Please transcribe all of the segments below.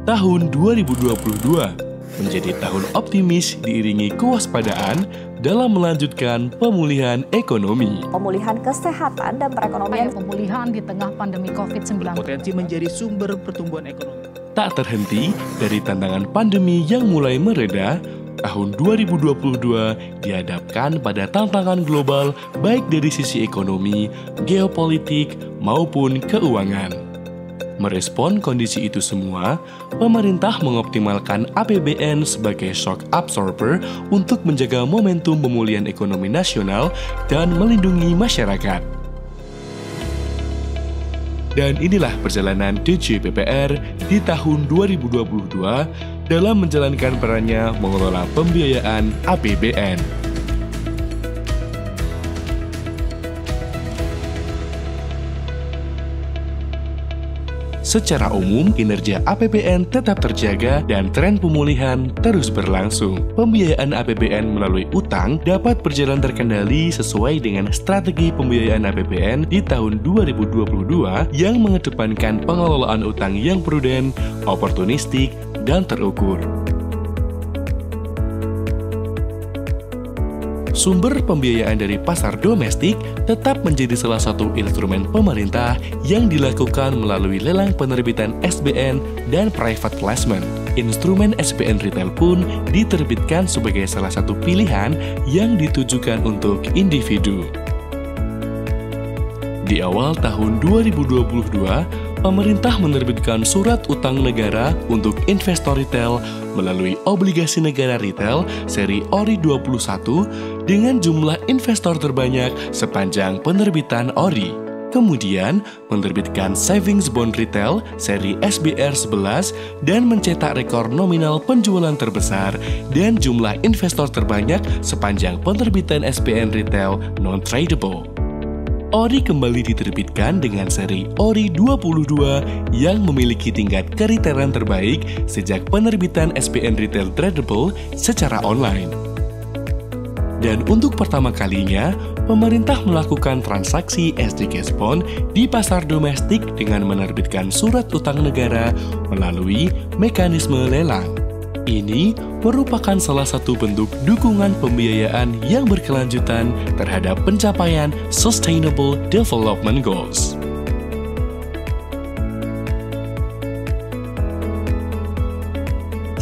Tahun 2022 menjadi tahun optimis diiringi kewaspadaan dalam melanjutkan pemulihan ekonomi. Pemulihan kesehatan dan perekonomian. Pemulihan di tengah pandemi COVID-19. Potensi menjadi sumber pertumbuhan ekonomi. Tak terhenti dari tantangan pandemi yang mulai mereda, tahun 2022 dihadapkan pada tantangan global baik dari sisi ekonomi, geopolitik, maupun keuangan. Merespon kondisi itu semua, pemerintah mengoptimalkan APBN sebagai shock absorber untuk menjaga momentum pemulihan ekonomi nasional dan melindungi masyarakat. Dan inilah perjalanan DJPPR di tahun 2022 dalam menjalankan perannya mengelola pembiayaan APBN. Secara umum, kinerja APBN tetap terjaga dan tren pemulihan terus berlangsung. Pembiayaan APBN melalui utang dapat berjalan terkendali sesuai dengan strategi pembiayaan APBN di tahun 2022 yang mengedepankan pengelolaan utang yang prudent, oportunistik, dan terukur. Sumber pembiayaan dari pasar domestik tetap menjadi salah satu instrumen pemerintah yang dilakukan melalui lelang penerbitan SBN dan private placement. Instrumen SBN retail pun diterbitkan sebagai salah satu pilihan yang ditujukan untuk individu. Di awal tahun 2022, pemerintah menerbitkan surat utang negara untuk investor retail melalui obligasi negara retail seri ORI 21 dengan jumlah investor terbanyak sepanjang penerbitan ORI. Kemudian menerbitkan savings bond retail seri SBR 11 dan mencetak rekor nominal penjualan terbesar dan jumlah investor terbanyak sepanjang penerbitan SBN retail non-tradable. ORI kembali diterbitkan dengan seri ORI 22 yang memiliki tingkat kriteria terbaik sejak penerbitan SBN Retail Tradable secara online. Dan untuk pertama kalinya, pemerintah melakukan transaksi SD Cash Bond di pasar domestik dengan menerbitkan surat utang negara melalui mekanisme lelang. Ini merupakan salah satu bentuk dukungan pembiayaan yang berkelanjutan terhadap pencapaian Sustainable Development Goals.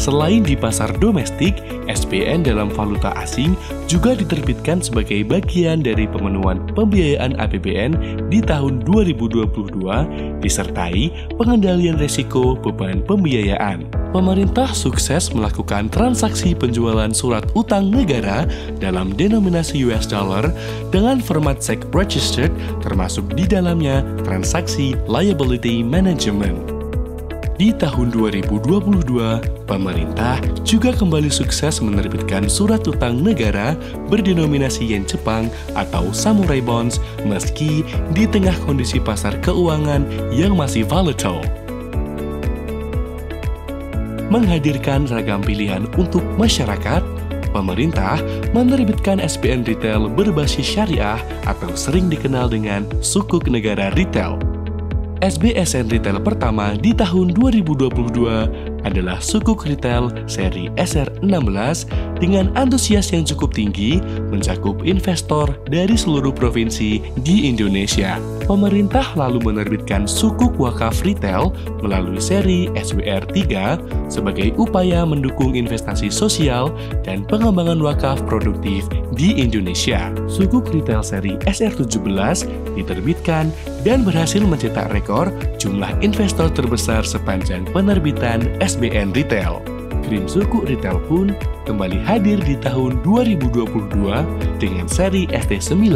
Selain di pasar domestik, SBN dalam valuta asing juga diterbitkan sebagai bagian dari pemenuhan pembiayaan APBN di tahun 2022 disertai pengendalian risiko beban pembiayaan. Pemerintah sukses melakukan transaksi penjualan surat utang negara dalam denominasi US dollar dengan format SEC registered termasuk di dalamnya transaksi liability management. Di tahun 2022, pemerintah juga kembali sukses menerbitkan surat utang negara berdenominasi yen Jepang atau samurai bonds meski di tengah kondisi pasar keuangan yang masih volatile. Menghadirkan ragam pilihan untuk masyarakat, pemerintah menerbitkan SBN Retail berbasis syariah atau sering dikenal dengan Sukuk Negara Retail. SBSN Retail pertama di tahun 2022 adalah Sukuk Retail seri SR16 dengan antusias yang cukup tinggi mencakup investor dari seluruh provinsi di Indonesia. Pemerintah lalu menerbitkan Sukuk Wakaf Retail melalui seri SWR3 sebagai upaya mendukung investasi sosial dan pengembangan wakaf produktif di Indonesia. Sukuk Retail seri SR17 diterbitkan dan berhasil mencetak rekor jumlah investor terbesar sepanjang penerbitan SBN Retail. Krim Sukuk Retail pun kembali hadir di tahun 2022 dengan seri ST9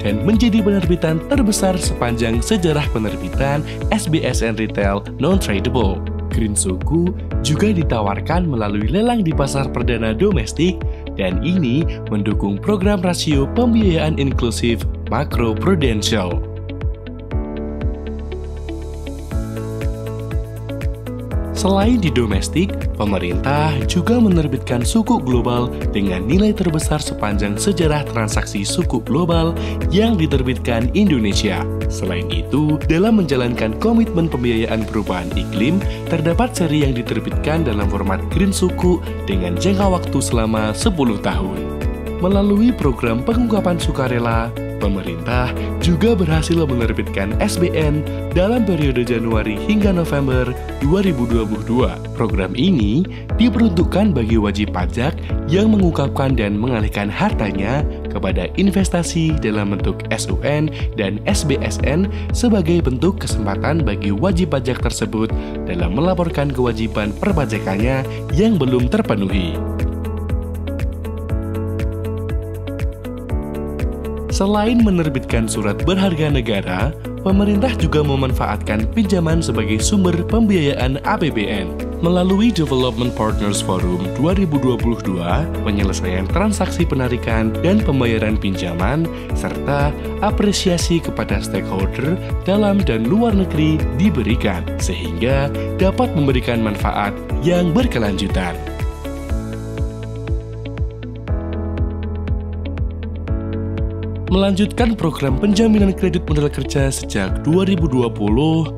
dan menjadi penerbitan terbesar sepanjang sejarah penerbitan SBSN Retail Non-Tradable. Green Suku juga ditawarkan melalui lelang di pasar perdana domestik dan ini mendukung program rasio pembiayaan inklusif makro prudensial. Selain di domestik, pemerintah juga menerbitkan sukuk global dengan nilai terbesar sepanjang sejarah transaksi sukuk global yang diterbitkan Indonesia. Selain itu, dalam menjalankan komitmen pembiayaan perubahan iklim, terdapat seri yang diterbitkan dalam format green sukuk dengan jangka waktu selama 10 tahun. Melalui program pengungkapan sukarela, pemerintah juga berhasil menerbitkan SBN dalam periode Januari hingga November 2022. Program ini diperuntukkan bagi wajib pajak yang mengungkapkan dan mengalihkan hartanya kepada investasi dalam bentuk SUN dan SBSN sebagai bentuk kesempatan bagi wajib pajak tersebut dalam melaporkan kewajiban perpajakannya yang belum terpenuhi. Selain menerbitkan surat berharga negara, pemerintah juga memanfaatkan pinjaman sebagai sumber pembiayaan APBN. Melalui Development Partners Forum 2022, penyelesaian transaksi penarikan dan pembayaran pinjaman, serta apresiasi kepada stakeholder dalam dan luar negeri diberikan, sehingga dapat memberikan manfaat yang berkelanjutan. Melanjutkan program penjaminan kredit modal kerja sejak 2020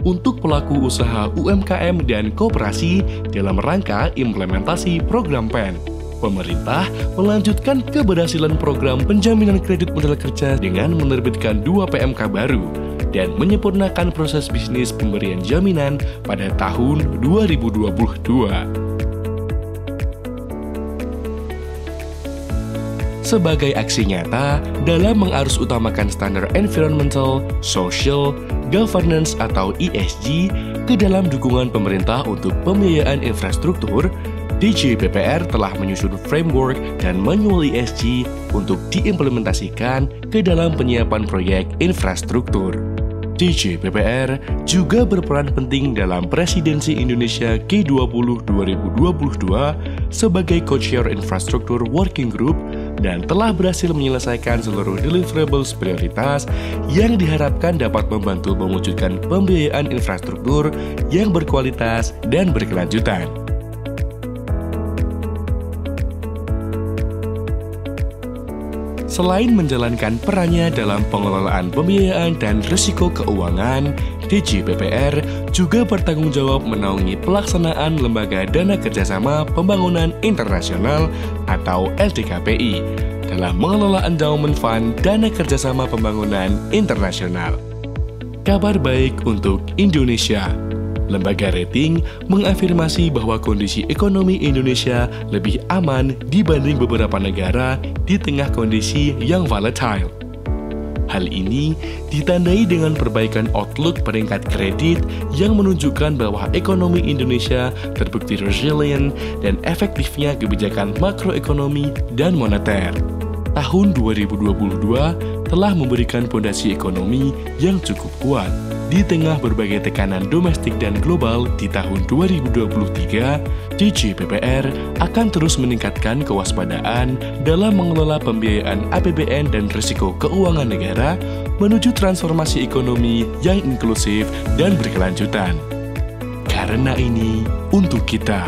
untuk pelaku usaha UMKM dan koperasi dalam rangka implementasi program PEN. Pemerintah melanjutkan keberhasilan program penjaminan kredit modal kerja dengan menerbitkan 2 PMK baru dan menyempurnakan proses bisnis pemberian jaminan pada tahun 2022. Sebagai aksi nyata dalam mengarus utamakan standar environmental, social, governance atau ESG ke dalam dukungan pemerintah untuk pembiayaan infrastruktur, DJPPR telah menyusun framework dan manual ESG untuk diimplementasikan ke dalam penyiapan proyek infrastruktur. DJPPR juga berperan penting dalam Presidensi Indonesia G20 2022 sebagai Co-Chair Infrastructure Working Group dan telah berhasil menyelesaikan seluruh deliverables prioritas yang diharapkan dapat membantu mewujudkan pembiayaan infrastruktur yang berkualitas dan berkelanjutan. Selain menjalankan perannya dalam pengelolaan pembiayaan dan risiko keuangan, DJPPR juga bertanggung jawab menaungi pelaksanaan Lembaga Dana Kerjasama Pembangunan Internasional atau LDKPI dalam mengelola Endowment Fund Dana Kerjasama Pembangunan Internasional. Kabar baik untuk Indonesia. Lembaga rating mengafirmasi bahwa kondisi ekonomi Indonesia lebih aman dibanding beberapa negara di tengah kondisi yang volatile. Hal ini ditandai dengan perbaikan outlook peringkat kredit yang menunjukkan bahwa ekonomi Indonesia terbukti resilient dan efektifnya kebijakan makroekonomi dan moneter. Tahun 2022 telah memberikan fondasi ekonomi yang cukup kuat. Di tengah berbagai tekanan domestik dan global di tahun 2023, DJPPR akan terus meningkatkan kewaspadaan dalam mengelola pembiayaan APBN dan risiko keuangan negara menuju transformasi ekonomi yang inklusif dan berkelanjutan. Karena ini untuk kita.